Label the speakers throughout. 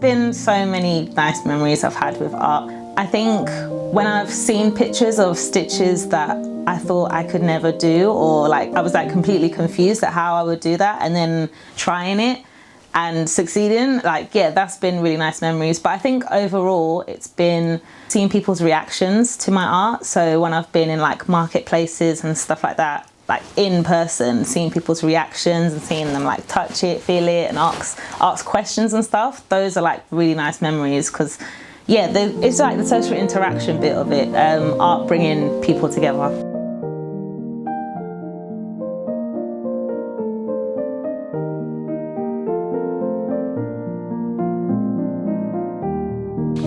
Speaker 1: been so many nice memories I've had with art. I think when I've seen pictures of stitches that I thought I could never do, or like I was like completely confused at how I would do that, and then trying it and succeeding, like, yeah, that's been really nice memories. But I think overall it's been seeing people's reactions to my art. So when I've been in like marketplaces and stuff like that, like in person, seeing people's reactions and seeing them like touch it, feel it, and ask questions and stuff, those are like really nice memories, because yeah, it's like the social interaction bit of it, art bringing people together.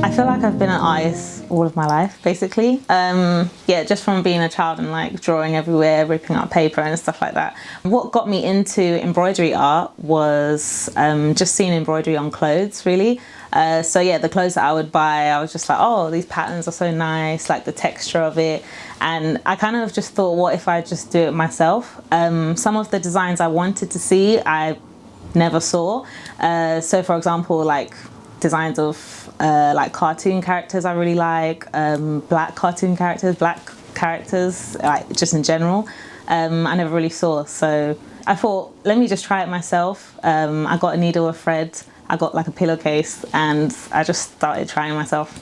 Speaker 1: I feel like I've been an artist all of my life, basically. Yeah, just from being a child and like drawing everywhere, ripping up paper and stuff like that. What got me into embroidery art was just seeing embroidery on clothes, really. So yeah, the clothes that I would buy, I was just like, oh, these patterns are so nice, like the texture of it. And I kind of just thought, what if I just do it myself? Some of the designs I wanted to see, I never saw. So for example, like designs of like cartoon characters I really like, black cartoon characters, black characters, like just in general, I never really saw. So I thought, let me just try it myself. I got a needle, a thread, I got like a pillowcase, and I just started trying myself.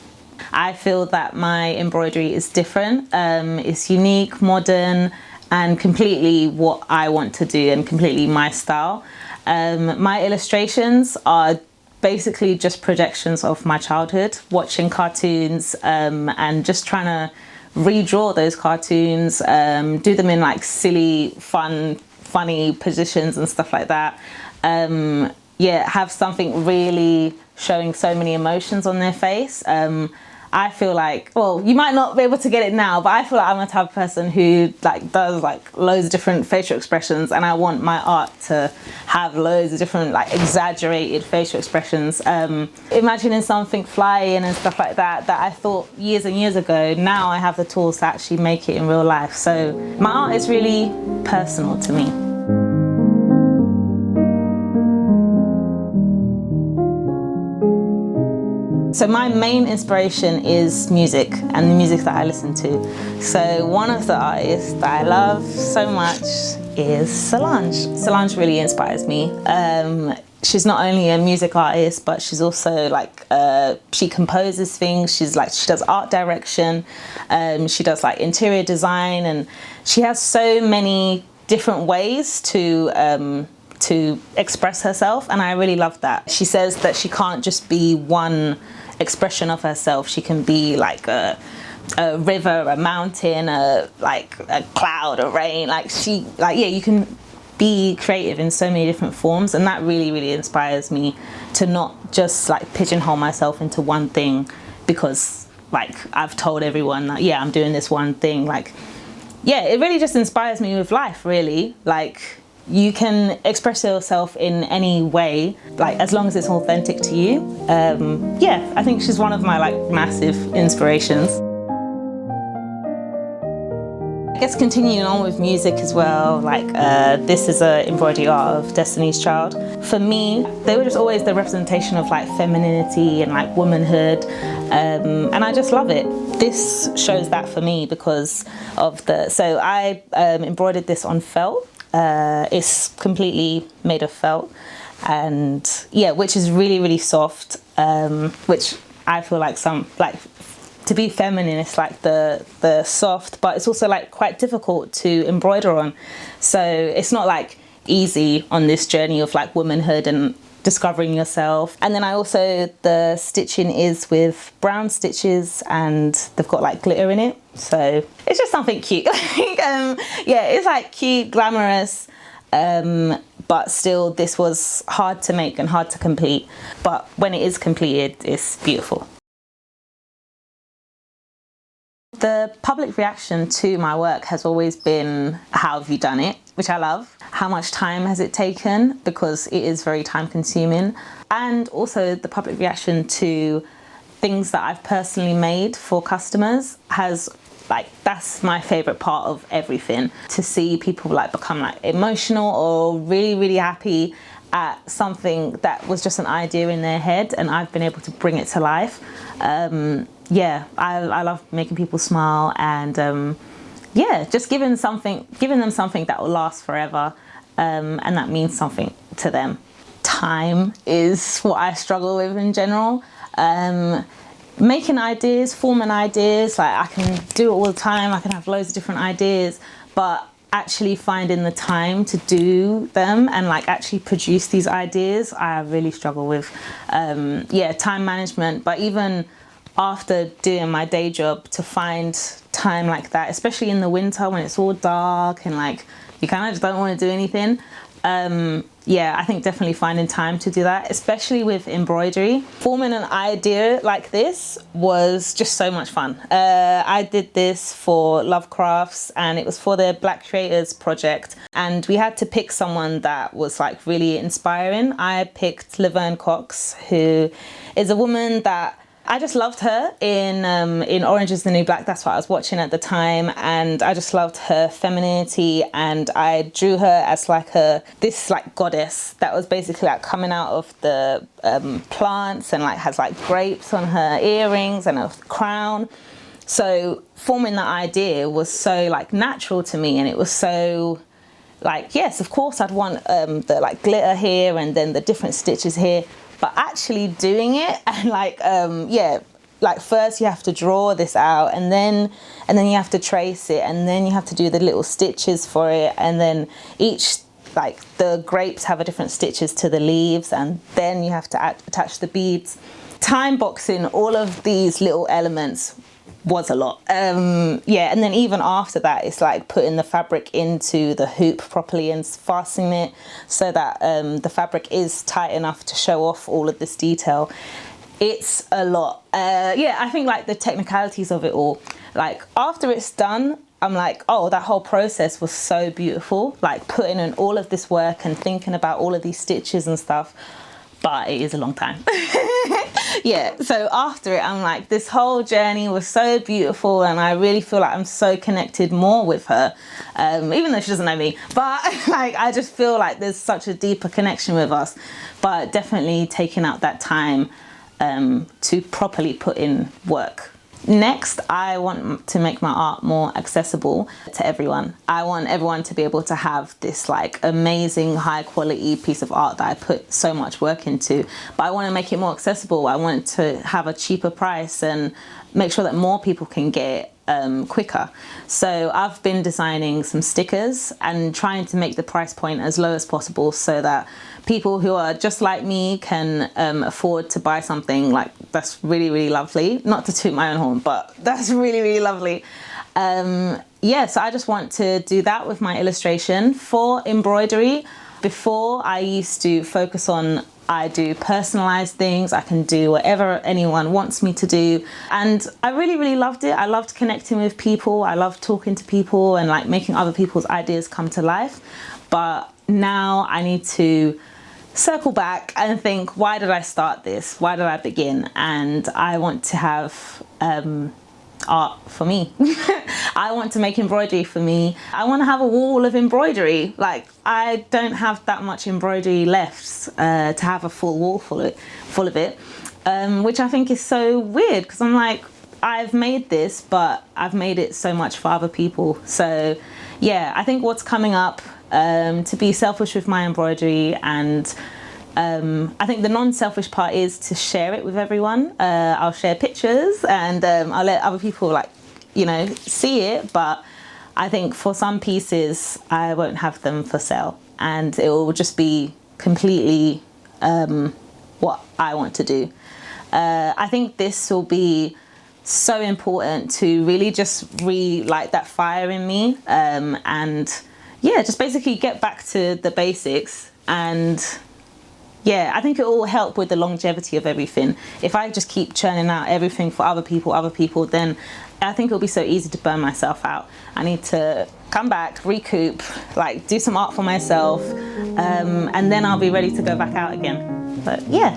Speaker 1: I feel that my embroidery is different, it's unique, modern, and completely what I want to do and completely my style. My illustrations are basically just projections of my childhood, watching cartoons and just trying to redraw those cartoons, do them in like silly, funny positions and stuff like that. Yeah, have something really showing so many emotions on their face. I feel like, well, you might not be able to get it now, but I feel like I'm the type of person who like does like loads of different facial expressions, and I want my art to have loads of different like exaggerated facial expressions. Imagining something flying and stuff like that I thought years and years ago, now I have the tools to actually make it in real life. So my art is really personal to me. So my main inspiration is music and the music that I listen to. So one of the artists that I love so much is Solange. Solange really inspires me. She's not only a music artist, but she's also like, she composes things. She does art direction. She does like interior design, and she has so many different ways to express herself, and I really love that. She says that she can't just be one expression of herself. She can be like a river, a mountain, like a cloud, a rain. Yeah, you can be creative in so many different forms, and that really, really inspires me to not just like pigeonhole myself into one thing because like I've told everyone that, yeah, I'm doing this one thing. Like, yeah, it really just inspires me with life, really. Like, you can express yourself in any way, like as long as it's authentic to you. Yeah, I think she's one of my like massive inspirations. I guess continuing on with music as well, like this is an embroidery art of Destiny's Child. For me, they were just always the representation of like femininity and like womanhood, and I just love it. This shows that for me because of so I embroidered this on felt. It's completely made of felt, and yeah, which is really, really soft, which I feel like to be feminine, it's like the soft, but it's also like quite difficult to embroider on. So it's not like easy on this journey of like womanhood and discovering yourself. And then the stitching is with brown stitches, and they've got like glitter in it, so it's just something cute. Yeah, it's like cute, glamorous, but still this was hard to make and hard to complete, but when it is completed, it's beautiful. The public reaction to my work has always been, how have you done it? Which I love. How much time has it taken? Because it is very time consuming. And also the public reaction to things that I've personally made for customers that's my favorite part of everything. To see people like become like emotional or really, really happy at something that was just an idea in their head, and I've been able to bring it to life. Yeah, I love making people smile, and yeah, just giving them something that will last forever, and that means something to them. Time is what I struggle with in general. Making ideas, forming ideas, like I can do it all the time, I can have loads of different ideas, but actually finding the time to do them and like actually produce these ideas, I really struggle with. Yeah, time management, but even after doing my day job, to find time like that, especially in the winter when it's all dark and like you kind of just don't want to do anything. Yeah, I think definitely finding time to do that, especially with embroidery. Forming an idea like this was just so much fun. I did this for Love Crafts, and it was for their Black Creators project, and we had to pick someone that was like really inspiring. I picked Laverne Cox, who is a woman that I just loved her in Orange is the New Black. That's what I was watching at the time, and I just loved her femininity, and I drew her as like this like goddess that was basically like coming out of the plants, and like has like grapes on her earrings and a crown. So forming that idea was so like natural to me, and it was so like, yes, of course I'd want the like glitter here and then the different stitches here. But actually doing it, and like, yeah, like first you have to draw this out, and then you have to trace it, and then you have to do the little stitches for it, and then each, like the grapes have a different stitches to the leaves, and then you have to attach the beads. Time boxing all of these little elements was a lot. Yeah, and then even after that, it's like putting the fabric into the hoop properly and fastening it so that the fabric is tight enough to show off all of this detail. It's a lot. Yeah, I think like the technicalities of it all, like after it's done, I'm like, oh, that whole process was so beautiful, like putting in all of this work and thinking about all of these stitches and stuff, but it is a long time. Yeah, so after it, I'm like, this whole journey was so beautiful, and I really feel like I'm so connected more with her, even though she doesn't know me, but like I just feel like there's such a deeper connection with us. But definitely taking out that time to properly put in work. Next, I want to make my art more accessible to everyone. I want everyone to be able to have this like amazing high quality piece of art that I put so much work into, but I want to make it more accessible. I want it to have a cheaper price and make sure that more people can get it quicker. So I've been designing some stickers and trying to make the price point as low as possible so that people who are just like me can afford to buy something like that's really, really lovely. Not to toot my own horn, but that's really, really lovely. Yeah, so I just want to do that with my illustration. For embroidery, before I used to focus on, I do personalized things, I can do whatever anyone wants me to do, and I really, really loved it. I loved connecting with people, I loved talking to people and like making other people's ideas come to life. But now I need to circle back and think, why did I start this? Why did I begin? And I want to have art for me. I want to make embroidery for me. I want to have a wall of embroidery. Like, I don't have that much embroidery left to have a full wall full of it, which I think is so weird, because I'm like, I've made this, but I've made it so much for other people. So yeah, I think what's coming up, to be selfish with my embroidery, and I think the non-selfish part is to share it with everyone. I'll share pictures, and I'll let other people like, you know, see it, but I think for some pieces I won't have them for sale, and it will just be completely what I want to do. I think this will be so important to really just relight that fire in me, and yeah, just basically get back to the basics. And yeah, I think it will help with the longevity of everything. If I just keep churning out everything for other people, then I think it'll be so easy to burn myself out. I need to come back, recoup, like do some art for myself, and then I'll be ready to go back out again. But yeah.